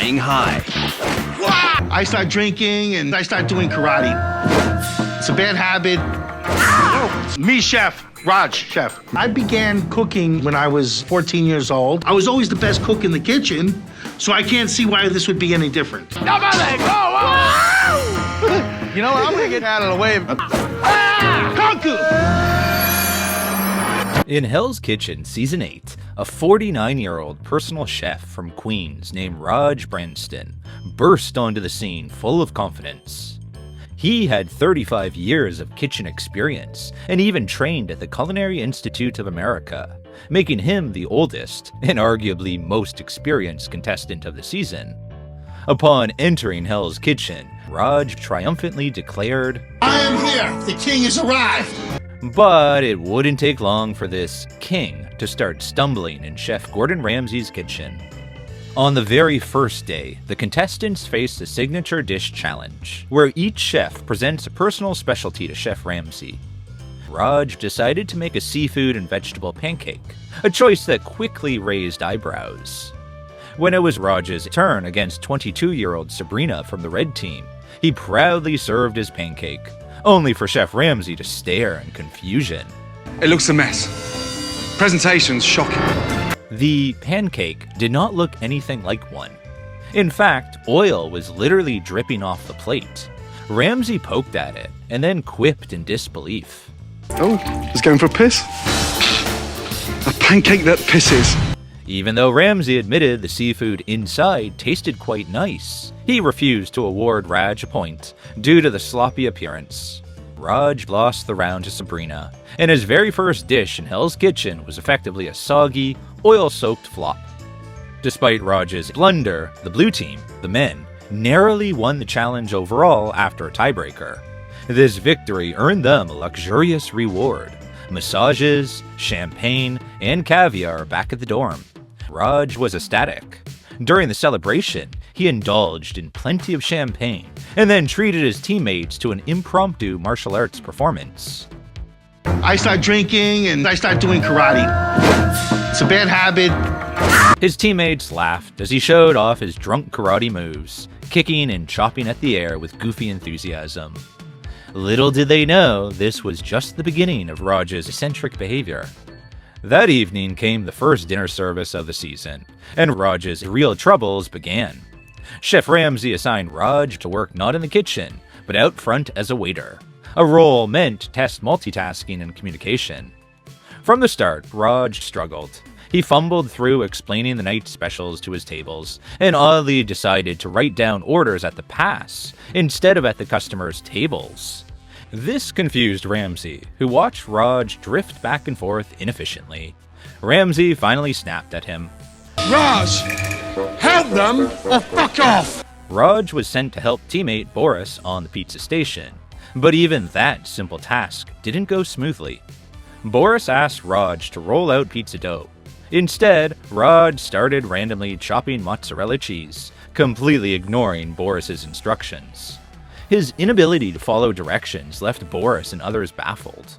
flying high. I start drinking and I start doing karate. It's a bad habit. Me, chef. Raj, chef. I began cooking when I was 14 years old. I was always the best cook in the kitchen, so I can't see why this would be any different. No, my leg! Whoa! You know what? I'm gonna get out of the way. Conku! In Hell's Kitchen Season 8, a 49-year-old personal chef from Queens named Raj Brandston burst onto the scene full of confidence. He had 35 years of kitchen experience and even trained at the Culinary Institute of America, making him the oldest and arguably most experienced contestant of the season. Upon entering Hell's Kitchen, Raj triumphantly declared, I am here! The king has arrived! But it wouldn't take long for this king to start stumbling in Chef Gordon Ramsay's kitchen. On the very first day, the contestants faced a signature dish challenge, where each chef presents a personal specialty to Chef Ramsay. Raj decided to make a seafood and vegetable pancake, a choice that quickly raised eyebrows. When it was Raj's turn against 22-year-old Sabrina from the red team, he proudly served his pancake, only for Chef Ramsay to stare in confusion. It looks a mess. Presentation's shocking. The pancake did not look anything like one. In fact, oil was literally dripping off the plate. Ramsay poked at it and then quipped in disbelief. Oh, he's going for a piss? A pancake that pisses. Even though Ramsay admitted the seafood inside tasted quite nice, he refused to award Raj a point due to the sloppy appearance. Raj lost the round to Sabrina, and his very first dish in Hell's Kitchen was effectively a soggy, oil-soaked flop. Despite Raj's blunder, the blue team, the men, narrowly won the challenge overall after a tiebreaker. This victory earned them a luxurious reward: massages, champagne, and caviar back at the dorm. Raj was ecstatic. During the celebration, he indulged in plenty of champagne and then treated his teammates to an impromptu martial arts performance. I start drinking and I start doing karate. It's a bad habit. His teammates laughed as he showed off his drunk karate moves, kicking and chopping at the air with goofy enthusiasm. Little did they know this was just the beginning of Raj's eccentric behavior. That evening came the first dinner service of the season, and Raj's real troubles began. Chef Ramsay assigned Raj to work not in the kitchen, but out front as a waiter, a role meant to test multitasking and communication. From the start, Raj struggled. He fumbled through explaining the night's specials to his tables, and oddly decided to write down orders at the pass instead of at the customers' tables. This confused Ramsay, who watched Raj drift back and forth inefficiently. Ramsay finally snapped at him. Raj! Help them or fuck off! Raj was sent to help teammate Boris on the pizza station, but even that simple task didn't go smoothly. Boris asked Raj to roll out pizza dough. Instead, Raj started randomly chopping mozzarella cheese, completely ignoring Boris's instructions. His inability to follow directions left Boris and others baffled.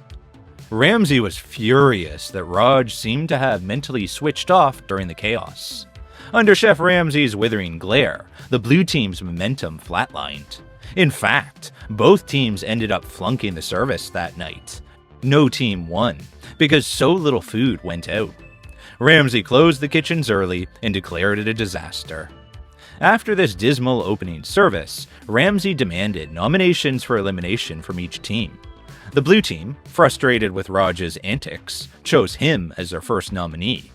Ramsay was furious that Raj seemed to have mentally switched off during the chaos. Under Chef Ramsay's withering glare, the blue team's momentum flatlined. In fact, both teams ended up flunking the service that night. No team won, because so little food went out. Ramsay closed the kitchens early and declared it a disaster. After this dismal opening service, Ramsay demanded nominations for elimination from each team. The blue team, frustrated with Raj's antics, chose him as their first nominee.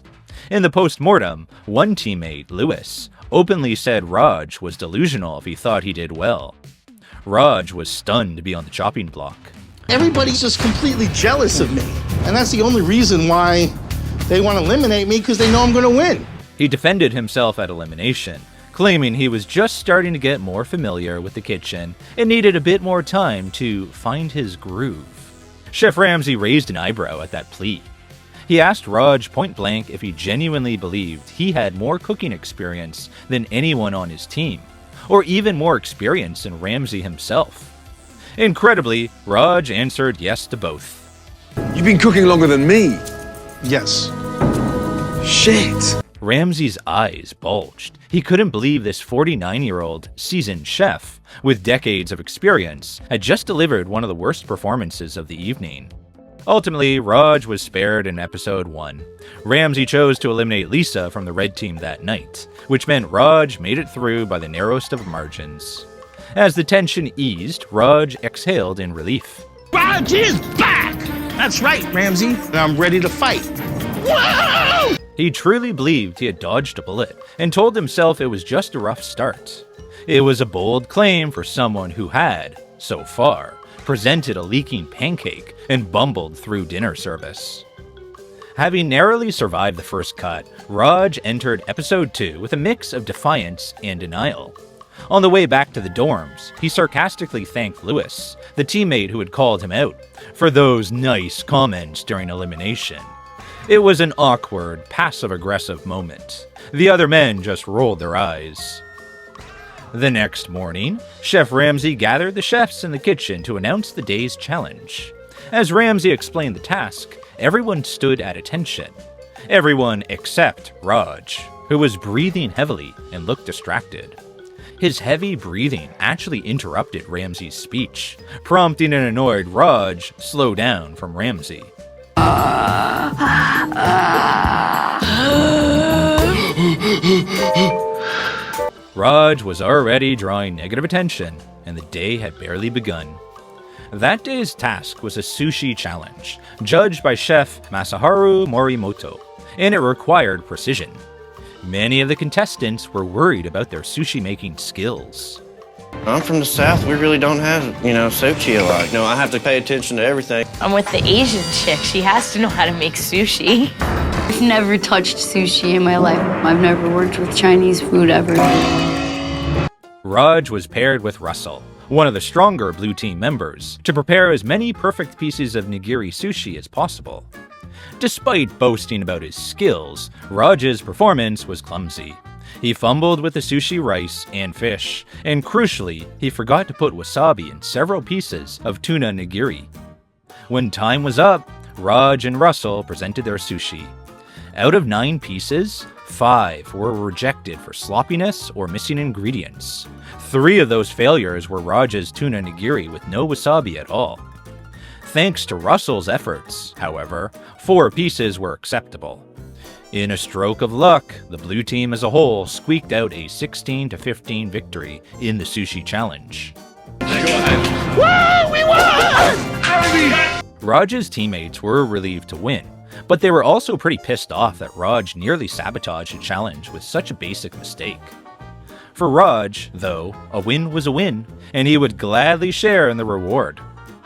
In the post-mortem, one teammate, Lewis, openly said Raj was delusional if he thought he did well. Raj was stunned to be on the chopping block. Everybody's just completely jealous of me. And that's the only reason why they want to eliminate me, because they know I'm going to win. He defended himself at elimination, claiming he was just starting to get more familiar with the kitchen and needed a bit more time to find his groove. Chef Ramsay raised an eyebrow at that plea. He asked Raj point blank if he genuinely believed he had more cooking experience than anyone on his team, or even more experience than Ramsay himself. Incredibly, Raj answered yes to both. You've been cooking longer than me. Yes. Shit. Ramsay's eyes bulged. He couldn't believe this 49-year-old seasoned chef, with decades of experience, had just delivered one of the worst performances of the evening. Ultimately, Raj was spared in episode 1. Ramsay chose to eliminate Lisa from the red team that night, which meant Raj made it through by the narrowest of margins. As the tension eased, Raj exhaled in relief. Raj is back! That's right, Ramsay. I'm ready to fight. Whoa! He truly believed he had dodged a bullet, and told himself it was just a rough start. It was a bold claim for someone who had, so far, presented a leaking pancake and bumbled through dinner service. Having narrowly survived the first cut, Raj entered episode 2 with a mix of defiance and denial. On the way back to the dorms, he sarcastically thanked Lewis, the teammate who had called him out, for those nice comments during elimination. It was an awkward, passive-aggressive moment. The other men just rolled their eyes. The next morning, Chef Ramsay gathered the chefs in the kitchen to announce the day's challenge. As Ramsay explained the task, everyone stood at attention. Everyone except Raj, who was breathing heavily and looked distracted. His heavy breathing actually interrupted Ramsay's speech, prompting an annoyed Raj slow down from Ramsay. Raj was already drawing negative attention, and the day had barely begun. That day's task was a sushi challenge, judged by Chef Masaharu Morimoto, and it required precision. Many of the contestants were worried about their sushi-making skills. I'm from the South. We really don't have, sushi a lot. I have to pay attention to everything. I'm with the Asian chick. She has to know how to make sushi. I've never touched sushi in my life. I've never worked with Chinese food ever. Raj was paired with Russell, one of the stronger blue team members, to prepare as many perfect pieces of nigiri sushi as possible. Despite boasting about his skills, Raj's performance was clumsy. He fumbled with the sushi rice and fish, and crucially, he forgot to put wasabi in several pieces of tuna nigiri. When time was up, Raj and Russell presented their sushi. Out of 9 pieces, 5 were rejected for sloppiness or missing ingredients. 3 of those failures were Raj's tuna nigiri with no wasabi at all. Thanks to Russell's efforts, however, 4 pieces were acceptable. In a stroke of luck, the blue team as a whole squeaked out a 16-15 victory in the sushi challenge. Woo! We won! Raj's teammates were relieved to win, but they were also pretty pissed off that Raj nearly sabotaged the challenge with such a basic mistake. For Raj, though, a win was a win, and he would gladly share in the reward.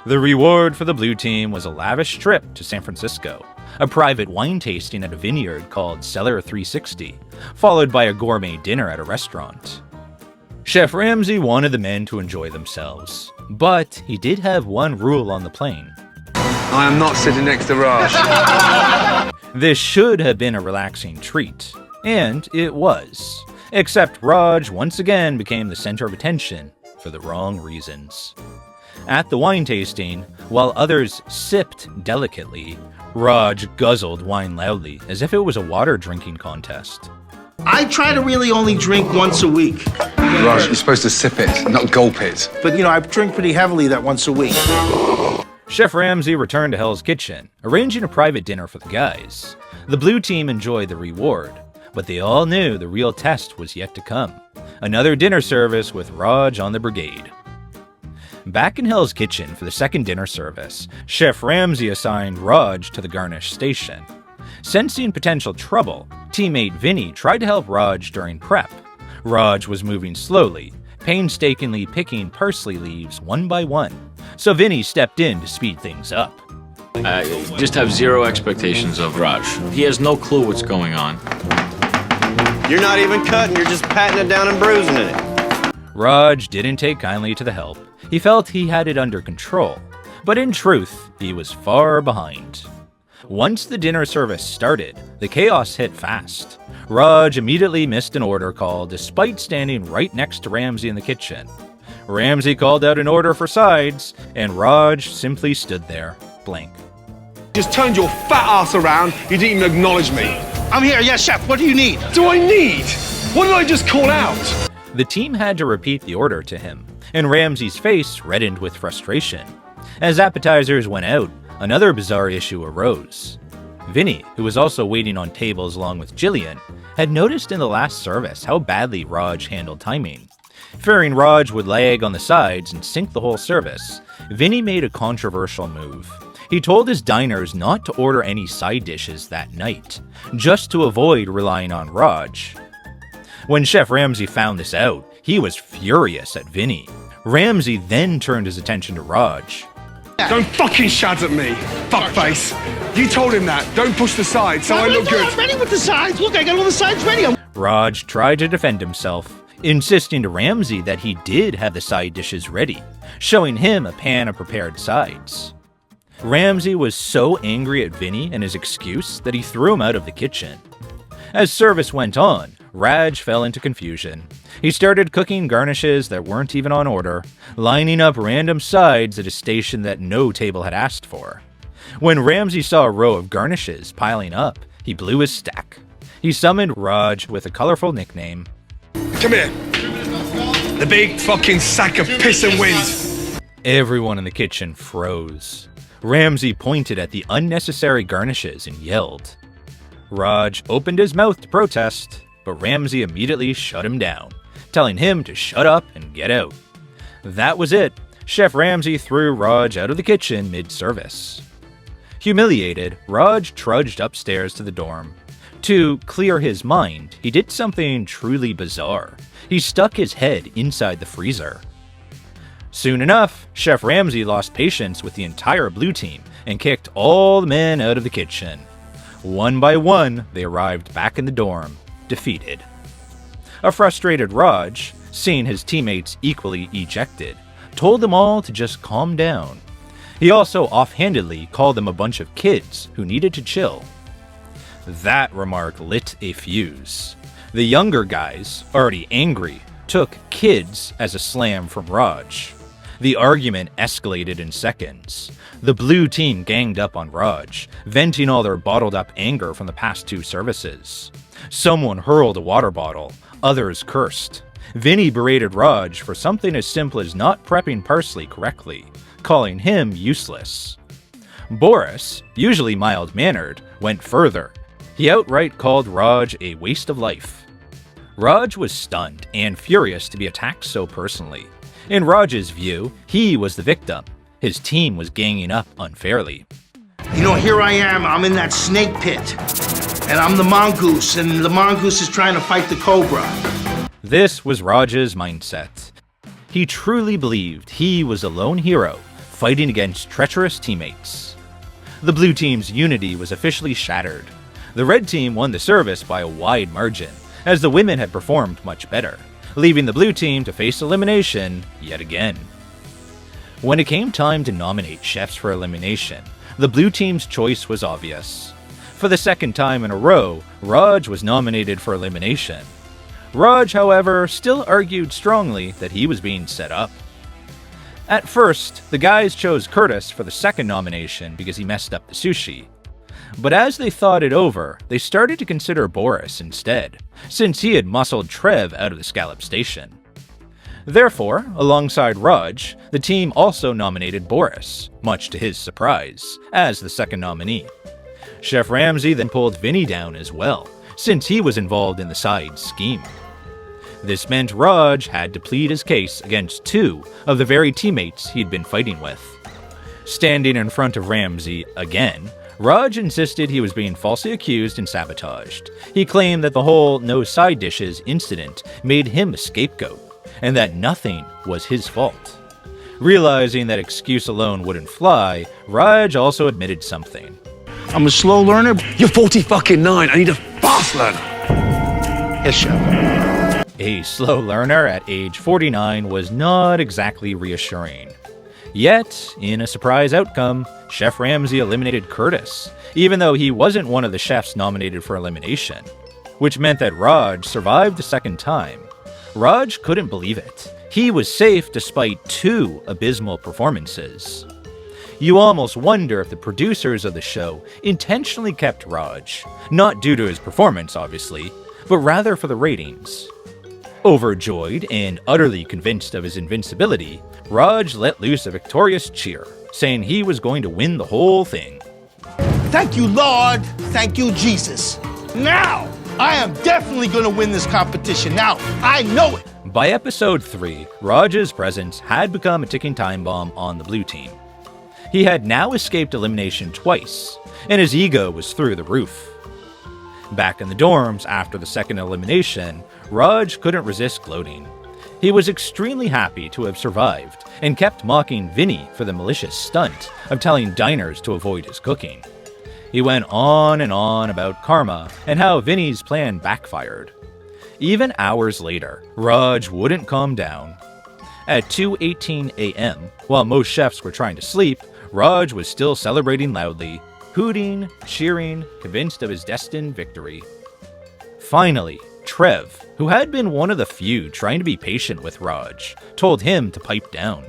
The reward for the blue team was a lavish trip to San Francisco, a private wine tasting at a vineyard called Cellar 360, followed by a gourmet dinner at a restaurant. Chef Ramsay wanted the men to enjoy themselves, but he did have one rule on the plane. I am not sitting next to Raj. This should have been a relaxing treat, and it was, except Raj once again became the center of attention for the wrong reasons. At the wine tasting, while others sipped delicately, Raj guzzled wine loudly, as if it was a water drinking contest. I try to really only drink once a week. Raj, you're supposed to sip it, not gulp it. But, I drink pretty heavily that once a week. Chef Ramsay returned to Hell's Kitchen, arranging a private dinner for the guys. The blue team enjoyed the reward, but they all knew the real test was yet to come. Another dinner service with Raj on the brigade. Back in Hell's Kitchen for the second dinner service, Chef Ramsay assigned Raj to the garnish station. Sensing potential trouble, teammate Vinny tried to help Raj during prep. Raj was moving slowly, painstakingly picking parsley leaves one by one, so Vinny stepped in to speed things up. I just have zero expectations of Raj. He has no clue what's going on. You're not even cutting, you're just patting it down and bruising it. Raj didn't take kindly to the help. He felt he had it under control, but in truth, he was far behind. Once the dinner service started, the chaos hit fast. Raj immediately missed an order call despite standing right next to Ramsay in the kitchen. Ramsay called out an order for sides, and Raj simply stood there, blank. Just turned your fat ass around, you didn't even acknowledge me. I'm here. Yes, chef. What do you need? Do I need? What did I just call out? The team had to repeat the order to him, and Ramsay's face reddened with frustration. As appetizers went out, another bizarre issue arose. Vinny, who was also waiting on tables along with Jillian, had noticed in the last service how badly Raj handled timing. Fearing Raj would lag on the sides and sink the whole service, Vinny made a controversial move. He told his diners not to order any side dishes that night, just to avoid relying on Raj. When Chef Ramsay found this out, he was furious at Vinny. Ramsay then turned his attention to Raj. Don't fucking shout at me, fuckface. You told him that. Don't push the sides so I look good. I'm ready with the sides. Look, I got all the sides ready. Raj tried to defend himself, insisting to Ramsay that he did have the side dishes ready, showing him a pan of prepared sides. Ramsay was so angry at Vinny and his excuse that he threw him out of the kitchen. As service went on, Raj fell into confusion. He started cooking garnishes that weren't even on order, lining up random sides at a station that no table had asked for. When Ramsay saw a row of garnishes piling up, he blew his stack. He summoned Raj with a colorful nickname. Come here. The big fucking sack of piss and wind. Everyone in the kitchen froze. Ramsay pointed at the unnecessary garnishes and yelled. Raj opened his mouth to protest, but Ramsay immediately shut him down, telling him to shut up and get out. That was it. Chef Ramsay threw Raj out of the kitchen mid-service. Humiliated, Raj trudged upstairs to the dorm. To clear his mind, he did something truly bizarre. He stuck his head inside the freezer. Soon enough, Chef Ramsay lost patience with the entire blue team and kicked all the men out of the kitchen. One by one, they arrived back in the dorm, defeated. A frustrated Raj, seeing his teammates equally ejected, told them all to just calm down. He also offhandedly called them a bunch of kids who needed to chill. That remark lit a fuse. The younger guys, already angry, took kids as a slam from Raj. The argument escalated in seconds. The blue team ganged up on Raj, venting all their bottled up anger from the past two services. Someone hurled a water bottle, others cursed. Vinny berated Raj for something as simple as not prepping parsley correctly, calling him useless. Boris, usually mild-mannered, went further. He outright called Raj a waste of life. Raj was stunned and furious to be attacked so personally. In Raj's view, he was the victim. His team was ganging up unfairly. You know, here I am. I'm in that snake pit. And I'm the mongoose, and the mongoose is trying to fight the cobra. This was Raj's mindset. He truly believed he was a lone hero, fighting against treacherous teammates. The blue team's unity was officially shattered. The red team won the service by a wide margin, as the women had performed much better, leaving the blue team to face elimination yet again. When it came time to nominate chefs for elimination, the blue team's choice was obvious. For the second time in a row, Raj was nominated for elimination. Raj, however, still argued strongly that he was being set up. At first, the guys chose Curtis for the second nomination because he messed up the sushi. But as they thought it over, they started to consider Boris instead, since he had muscled Trev out of the scallop station. Therefore, alongside Raj, the team also nominated Boris, much to his surprise, as the second nominee. Chef Ramsay then pulled Vinny down as well, since he was involved in the side scheme. This meant Raj had to plead his case against two of the very teammates he'd been fighting with. Standing in front of Ramsay again, Raj insisted he was being falsely accused and sabotaged. He claimed that the whole no side dishes incident made him a scapegoat, and that nothing was his fault. Realizing that excuse alone wouldn't fly, Raj also admitted something. I'm a slow learner. You're 49. I need a fast learner. Yes, chef. A slow learner at age 49 was not exactly reassuring. Yet, in a surprise outcome, Chef Ramsay eliminated Curtis, even though he wasn't one of the chefs nominated for elimination, which meant that Raj survived the second time. Raj couldn't believe it. He was safe despite two abysmal performances. You almost wonder if the producers of the show intentionally kept Raj, not due to his performance obviously, but rather for the ratings. Overjoyed and utterly convinced of his invincibility, Raj let loose a victorious cheer, saying he was going to win the whole thing. Thank you, Lord. Thank you, Jesus. Now, I am definitely going to win this competition. Now, I know it. By episode 3, Raj's presence had become a ticking time bomb on the blue team. He had now escaped elimination twice, and his ego was through the roof. Back in the dorms after the second elimination, Raj couldn't resist gloating. He was extremely happy to have survived, and kept mocking Vinny for the malicious stunt of telling diners to avoid his cooking. He went on and on about karma and how Vinny's plan backfired. Even hours later, Raj wouldn't calm down. At 2:18 a.m., while most chefs were trying to sleep, Raj was still celebrating loudly, hooting, cheering, convinced of his destined victory. Finally, Trev, who had been one of the few trying to be patient with Raj, told him to pipe down.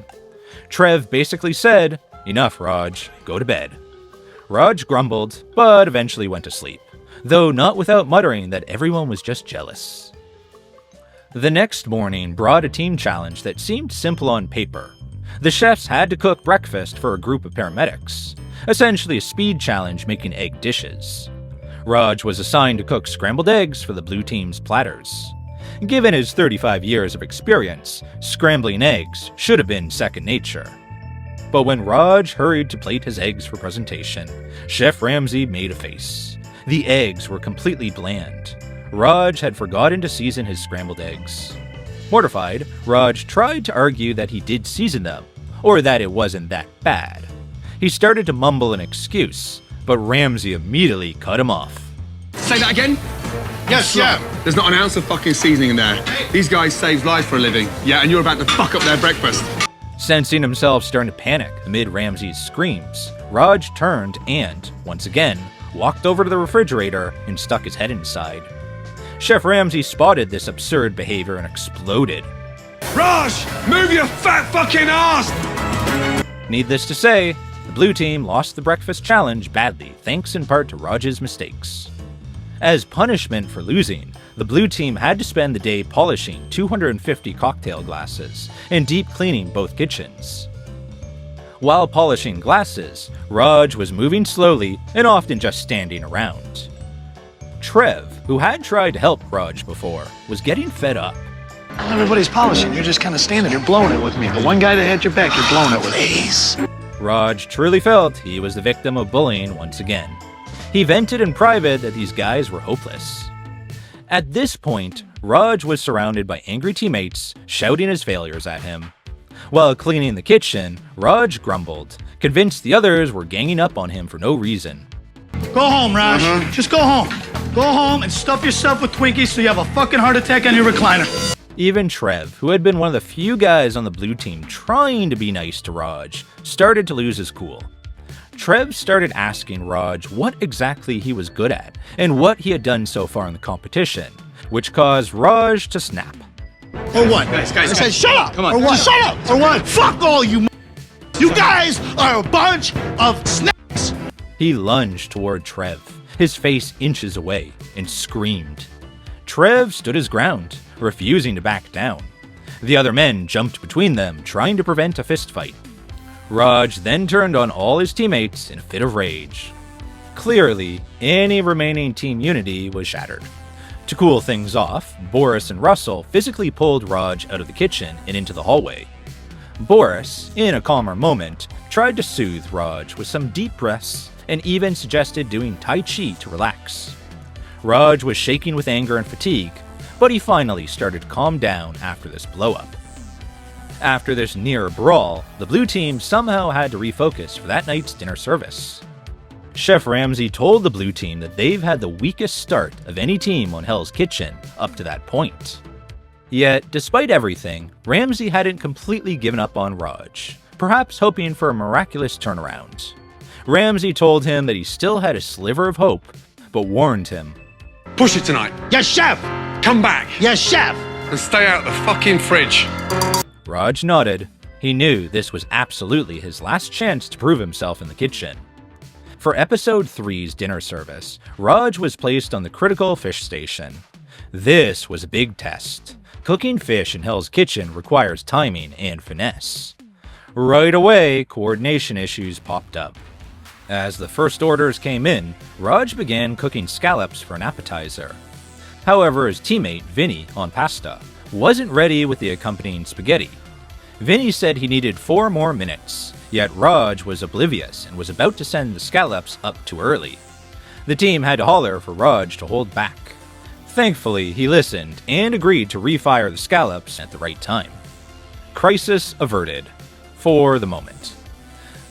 Trev basically said, "Enough, Raj, go to bed." Raj grumbled, but eventually went to sleep, though not without muttering that everyone was just jealous. The next morning brought a team challenge that seemed simple on paper. The chefs had to cook breakfast for a group of paramedics, essentially a speed challenge making egg dishes. Raj was assigned to cook scrambled eggs for the blue team's platters. Given his 35 years of experience, scrambling eggs should have been second nature. But when Raj hurried to plate his eggs for presentation, Chef Ramsay made a face. The eggs were completely bland. Raj had forgotten to season his scrambled eggs. Mortified, Raj tried to argue that he did season them, or that it wasn't that bad. He started to mumble an excuse, but Ramsay immediately cut him off. Say that again? Yes, chef. There's not an ounce of fucking seasoning in there. These guys save lives for a living. Yeah, and you're about to fuck up their breakfast. Sensing himself starting to panic amid Ramsay's screams, Raj turned and, once again, walked over to the refrigerator and stuck his head inside. Chef Ramsay spotted this absurd behavior and exploded. Raj, move your fat fucking ass! Needless to say, the blue team lost the breakfast challenge badly, thanks in part to Raj's mistakes. As punishment for losing, the blue team had to spend the day polishing 250 cocktail glasses and deep cleaning both kitchens. While polishing glasses, Raj was moving slowly and often just standing around. Trev, who had tried to help Raj before, was getting fed up. Everybody's polishing. You're just kind of standing there blowing it with me. The one guy that had your back, you're blowing it with. Please. Raj truly felt he was the victim of bullying once again. He vented in private that these guys were hopeless. At this point, Raj was surrounded by angry teammates shouting his failures at him. While cleaning the kitchen, Raj grumbled, convinced the others were ganging up on him for no reason. Go home, Raj. Just go home. Go home and stuff yourself with Twinkies so you have a fucking heart attack on your recliner. Even Trev, who had been one of the few guys on the blue team trying to be nice to Raj, started to lose his cool. Trev started asking Raj what exactly he was good at and what he had done so far in the competition, which caused Raj to snap. Or what? Guys, I said shut up! Come on. Or what? Shut up! Or what? Fuck all you You guys are a bunch of snakes! He lunged toward Trev, his face inches away, and screamed. Trev stood his ground, refusing to back down. The other men jumped between them, trying to prevent a fistfight. Raj then turned on all his teammates in a fit of rage. Clearly, any remaining team unity was shattered. To cool things off, Boris and Russell physically pulled Raj out of the kitchen and into the hallway. Boris, in a calmer moment, tried to soothe Raj with some deep breaths and even suggested doing Tai Chi to relax. Raj was shaking with anger and fatigue, but he finally started to calm down after this blow-up. After this near brawl, the blue team somehow had to refocus for that night's dinner service. Chef Ramsay told the blue team that they've had the weakest start of any team on Hell's Kitchen up to that point. Yet, despite everything, Ramsay hadn't completely given up on Raj, perhaps hoping for a miraculous turnaround. Ramsay told him that he still had a sliver of hope, but warned him. Push it tonight. Yes, chef! Come back. Yes, chef! And stay out of the fucking fridge. Raj nodded, He knew this was absolutely his last chance to prove himself in the kitchen. For episode 3's dinner service, Raj was placed on the critical fish station. This was a big test. Cooking fish in Hell's Kitchen requires timing and finesse. Right away, coordination issues popped up. As the first orders came in, Raj began cooking scallops for an appetizer. However, his teammate, Vinny, on pasta, wasn't ready with the accompanying spaghetti. Vinny said he needed 4 more minutes, yet Raj was oblivious and was about to send the scallops up too early. The team had to holler for Raj to hold back. Thankfully, he listened and agreed to refire the scallops at the right time. Crisis averted, for the moment.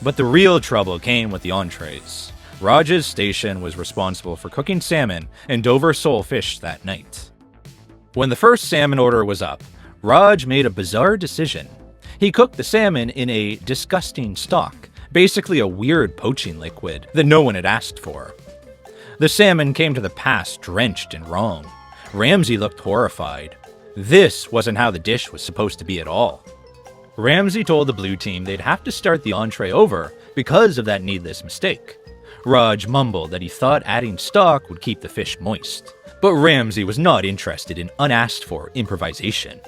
But the real trouble came with the entrees. Raj's station was responsible for cooking salmon and Dover sole fish that night. When the first salmon order was up, Raj made a bizarre decision. He cooked the salmon in a disgusting stock, basically a weird poaching liquid that no one had asked for. The salmon came to the pass drenched and wrong. Ramsay looked horrified. This wasn't how the dish was supposed to be at all. Ramsay told the blue team they'd have to start the entree over because of that needless mistake. Raj mumbled that he thought adding stock would keep the fish moist, but Ramsay was not interested in unasked-for improvisation.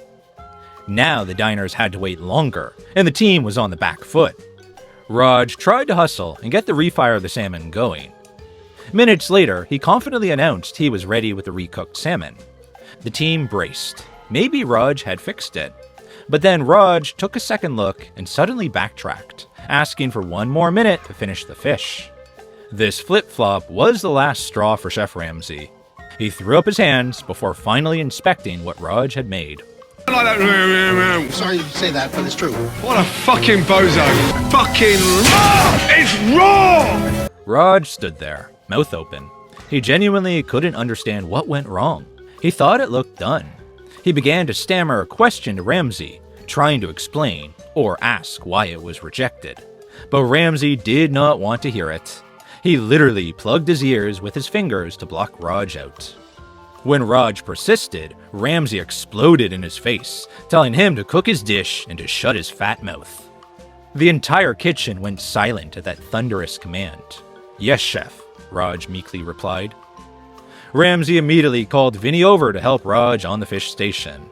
Now the diners had to wait longer, and the team was on the back foot. Raj tried to hustle and get the refire of the salmon going. Minutes later, he confidently announced he was ready with the recooked salmon. The team braced. Maybe Raj had fixed it. But then Raj took a second look and suddenly backtracked, asking for 1 more minute to finish the fish. This flip-flop was the last straw for Chef Ramsay. He threw up his hands before finally inspecting what Raj had made. Sorry to say that, but it's true. What a fucking bozo. Fucking raw! It's raw! Raj stood there, mouth open. He genuinely couldn't understand what went wrong. He thought it looked done. He began to stammer a question to Ramsay, trying to explain or ask why it was rejected. But Ramsay did not want to hear it. He literally plugged his ears with his fingers to block Raj out. When Raj persisted, Ramsay exploded in his face, telling him to cook his dish and to shut his fat mouth. The entire kitchen went silent at that thunderous command. "Yes, chef," Raj meekly replied. Ramsay immediately called Vinny over to help Raj on the fish station.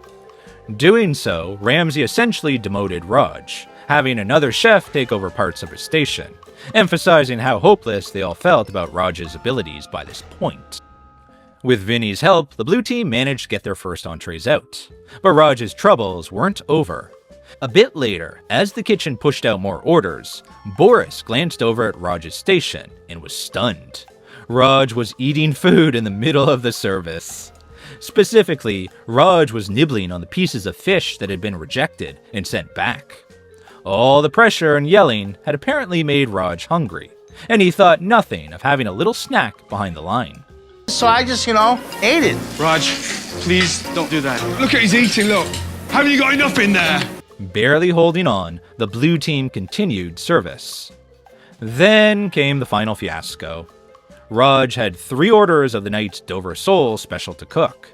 Doing so, Ramsay essentially demoted Raj, having another chef take over parts of his station, emphasizing how hopeless they all felt about Raj's abilities by this point. With Vinny's help, the blue team managed to get their first entrees out, but Raj's troubles weren't over. A bit later, as the kitchen pushed out more orders, Boris glanced over at Raj's station and was stunned. Raj was eating food in the middle of the service. Specifically, Raj was nibbling on the pieces of fish that had been rejected and sent back. All the pressure and yelling had apparently made Raj hungry, and he thought nothing of having a little snack behind the line. So I just, ate it. Raj, please don't do that. Look at his eating, look. Haven't you got enough in there? Barely holding on, the blue team continued service. Then came the final fiasco. Raj had 3 orders of the night's Dover sole special to cook.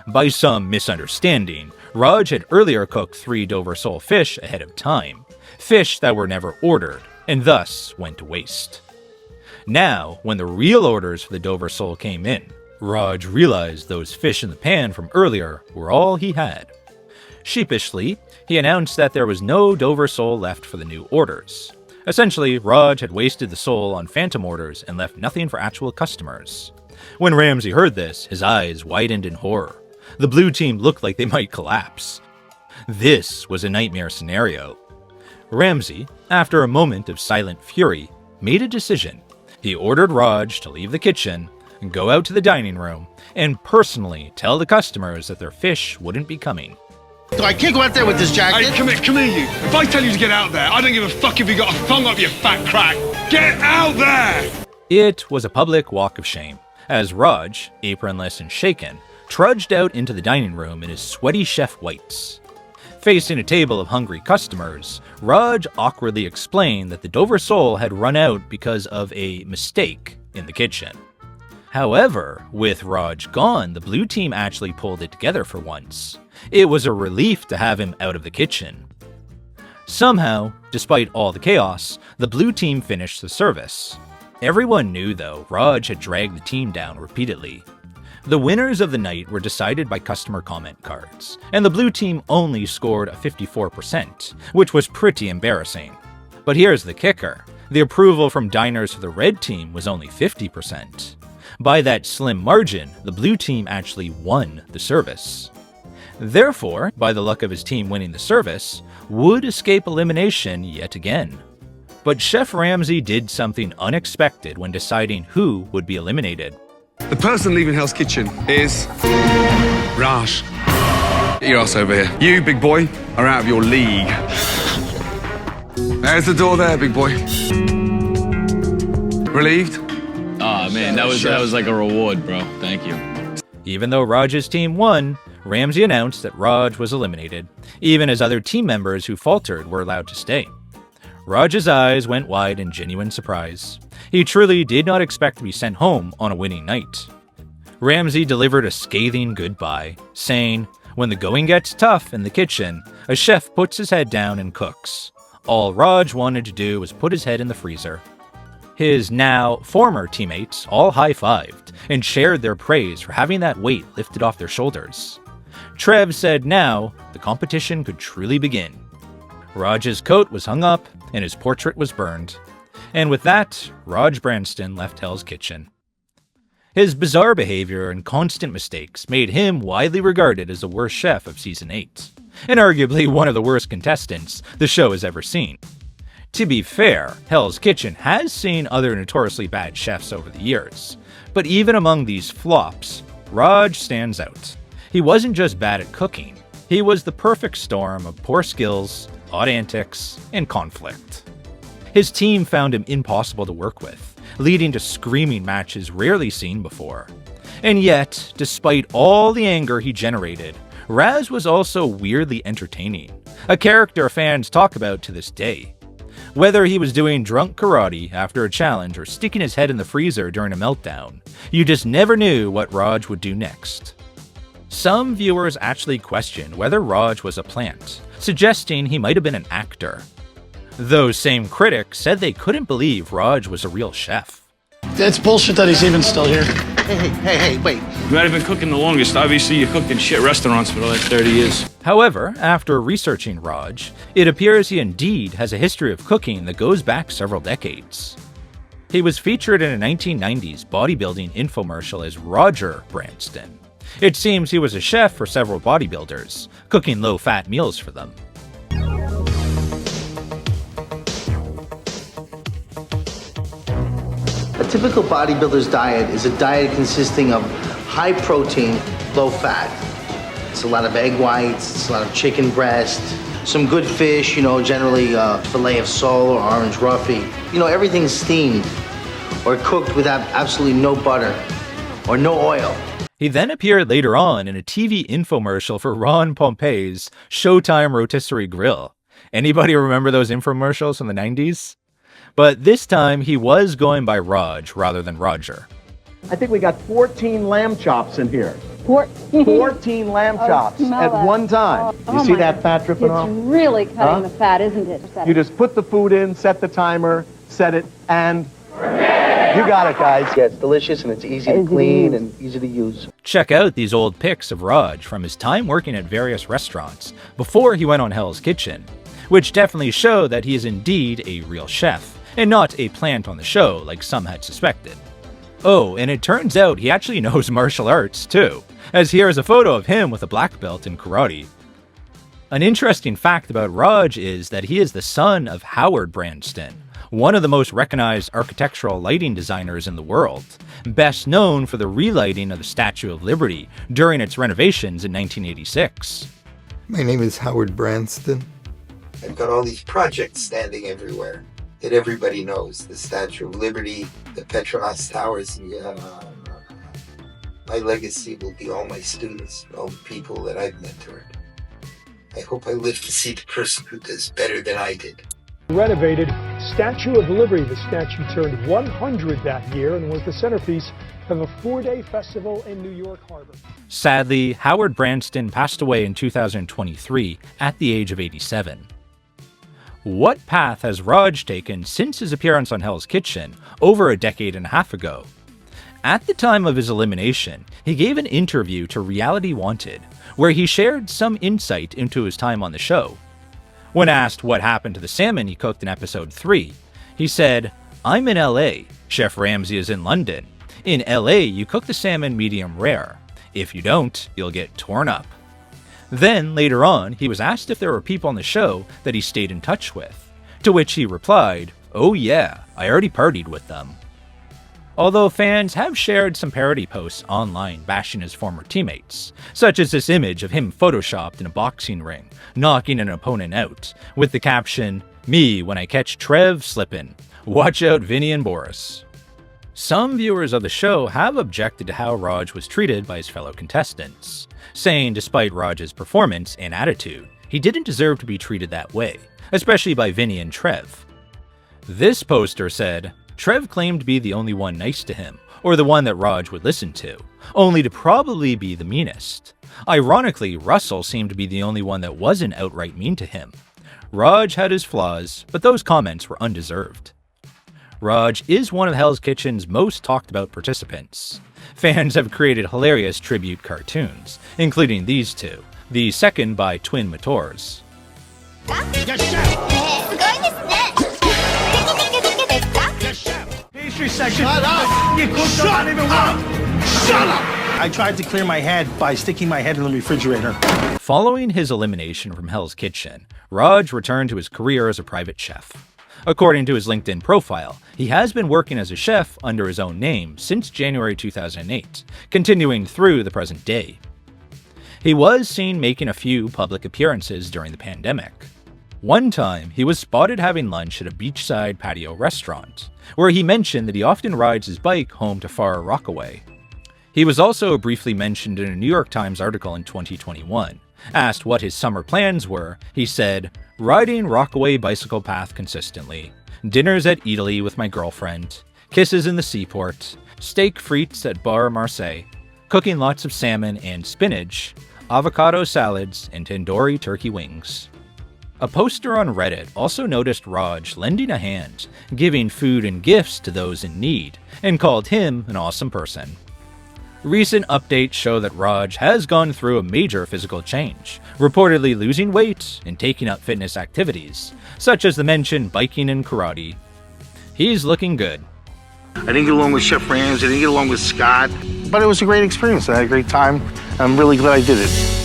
By some misunderstanding, Raj had earlier cooked 3 Dover sole fish ahead of time, fish that were never ordered, and thus went to waste. Now, when the real orders for the Dover sole came in, Raj realized those fish in the pan from earlier were all he had. Sheepishly, he announced that there was no Dover sole left for the new orders. Essentially, Raj had wasted the sole on phantom orders and left nothing for actual customers. When Ramsay heard this, his eyes widened in horror. The blue team looked like they might collapse. This was a nightmare scenario. Ramsay, after a moment of silent fury, made a decision. He ordered Raj to leave the kitchen, go out to the dining room, and personally tell the customers that their fish wouldn't be coming. So I can't go out there with this jacket. Hey, come here, you. If I tell you to get out there, I don't give a fuck if you got a thong up your fat crack. Get out there! It was a public walk of shame, as Raj, apronless and shaken, trudged out into the dining room in his sweaty chef whites. Facing a table of hungry customers, Raj awkwardly explained that the Dover sole had run out because of a mistake in the kitchen. However, with Raj gone, the blue team actually pulled it together for once. It was a relief to have him out of the kitchen. Somehow, despite all the chaos, the blue team finished the service. Everyone knew, though, Raj had dragged the team down repeatedly. The winners of the night were decided by customer comment cards, and the blue team only scored a 54%, which was pretty embarrassing. But here's the kicker. The approval from diners for the red team was only 50%. By that slim margin, the blue team actually won the service. Therefore, by the luck of his team winning the service, would escape elimination yet again. But Chef Ramsay did something unexpected when deciding who would be eliminated. The person leaving Hell's Kitchen is Raj. Get your ass over here. You, big boy, are out of your league. There's the door there, big boy. Relieved? Oh man, that was like a reward, bro. Thank you. Even though Raj's team won, Ramsay announced that Raj was eliminated, even as other team members who faltered were allowed to stay. Raj's eyes went wide in genuine surprise. He truly did not expect to be sent home on a winning night. Ramsay delivered a scathing goodbye, saying, "When the going gets tough in the kitchen, a chef puts his head down and cooks. All Raj wanted to do was put his head in the freezer." His now former teammates all high-fived and shared their praise for having that weight lifted off their shoulders. Trev said now the competition could truly begin. Raj's coat was hung up and his portrait was burned. And with that, Raj Brandston left Hell's Kitchen. His bizarre behavior and constant mistakes made him widely regarded as the worst chef of Season 8, and arguably one of the worst contestants the show has ever seen. To be fair, Hell's Kitchen has seen other notoriously bad chefs over the years, but even among these flops, Raj stands out. He wasn't just bad at cooking, he was the perfect storm of poor skills, odd antics, and conflict. His team found him impossible to work with, leading to screaming matches rarely seen before. And yet, despite all the anger he generated, Raz was also weirdly entertaining, a character fans talk about to this day. Whether he was doing drunk karate after a challenge or sticking his head in the freezer during a meltdown, you just never knew what Raj would do next. Some viewers actually questioned whether Raj was a plant, suggesting he might have been an actor. Those same critics said they couldn't believe Raj was a real chef. It's bullshit that he's even still here. Hey, wait. You might have been cooking the longest. Obviously, you cooked in shit restaurants for the last 30 years. However, after researching Raj, it appears he indeed has a history of cooking that goes back several decades. He was featured in a 1990s bodybuilding infomercial as Roger Brandston. It seems he was a chef for several bodybuilders, cooking low-fat meals for them. A typical bodybuilder's diet is a diet consisting of high protein, low fat. It's a lot of egg whites, it's a lot of chicken breast, some good fish, generally filet of sole or orange roughy. Everything's steamed or cooked with absolutely no butter or no oil. He then appeared later on in a TV infomercial for Ron Pompei's Showtime Rotisserie Grill. Anybody remember those infomercials from the 90s? But this time, he was going by Raj rather than Roger. I think we got 14 lamb chops in here. 14 lamb chops at one time. You see that fat dripping off? It's really cutting the fat, isn't it? You just put the food in, set the timer, set it, and you got it, guys. Yeah, it's delicious and it's easy to clean and easy to use. Check out these old pics of Raj from his time working at various restaurants before he went on Hell's Kitchen, which definitely show that he is indeed a real chef, and not a plant on the show like some had suspected. Oh, and it turns out he actually knows martial arts too, as here is a photo of him with a black belt in karate. An interesting fact about Raj is that he is the son of Howard Brandston, one of the most recognized architectural lighting designers in the world, best known for the relighting of the Statue of Liberty during its renovations in 1986. My name is Howard Brandston. I've got all these projects standing everywhere that everybody knows. The Statue of Liberty, the Petronas Towers. My legacy will be all my students, all the people that I've mentored. I hope I live to see the person who does better than I did. Renovated Statue of Liberty. The statue turned 100 that year and was the centerpiece of a 4-day festival in New York Harbor. Sadly, Howard Brandston passed away in 2023 at the age of 87. What path has Raj taken since his appearance on Hell's Kitchen over a decade and a half ago? At the time of his elimination, he gave an interview to Reality Wanted, where he shared some insight into his time on the show. When asked what happened to the salmon he cooked in episode 3, he said, "I'm in LA, Chef Ramsay is in London. In LA, you cook the salmon medium rare. If you don't, you'll get torn up." Then, later on, he was asked if there were people on the show that he stayed in touch with, to which he replied, "Oh yeah, I already partied with them." Although fans have shared some parody posts online bashing his former teammates, such as this image of him photoshopped in a boxing ring, knocking an opponent out, with the caption, "Me when I catch Trev slippin'. Watch out Vinny and Boris." Some viewers of the show have objected to how Raj was treated by his fellow contestants, saying despite Raj's performance and attitude, he didn't deserve to be treated that way, especially by Vinny and Trev. This poster said, Trev claimed to be the only one nice to him, or the one that Raj would listen to, only to probably be the meanest. Ironically, Russell seemed to be the only one that wasn't outright mean to him. Raj had his flaws, but those comments were undeserved. Raj is one of Hell's Kitchen's most talked about participants. Fans have created hilarious tribute cartoons, including these two, the second by Twin Mators. Pastry section. Shut up! You cooked Shut not even up! one. Shut up! I tried to clear my head by sticking my head in the refrigerator. Following his elimination from Hell's Kitchen, Raj returned to his career as a private chef. According to his LinkedIn profile, he has been working as a chef under his own name since January 2008, continuing through the present day. He was seen making a few public appearances during the pandemic. One time, he was spotted having lunch at a beachside patio restaurant, where he mentioned that he often rides his bike home to Far Rockaway. He was also briefly mentioned in a New York Times article in 2021. Asked what his summer plans were, he said, "Riding Rockaway bicycle path consistently, dinners at Italy with my girlfriend, kisses in the seaport, steak frites at Bar Marseille, cooking lots of salmon and spinach, avocado salads, and tandoori turkey wings." A poster on Reddit also noticed Raj lending a hand, giving food and gifts to those in need, and called him an awesome person. Recent updates show that Raj has gone through a major physical change, reportedly losing weight and taking up fitness activities, such as the mentioned biking and karate. He's looking good. I didn't get along with Chef Ramsay, I didn't get along with Scott, but it was a great experience. I had a great time. I'm really glad I did it.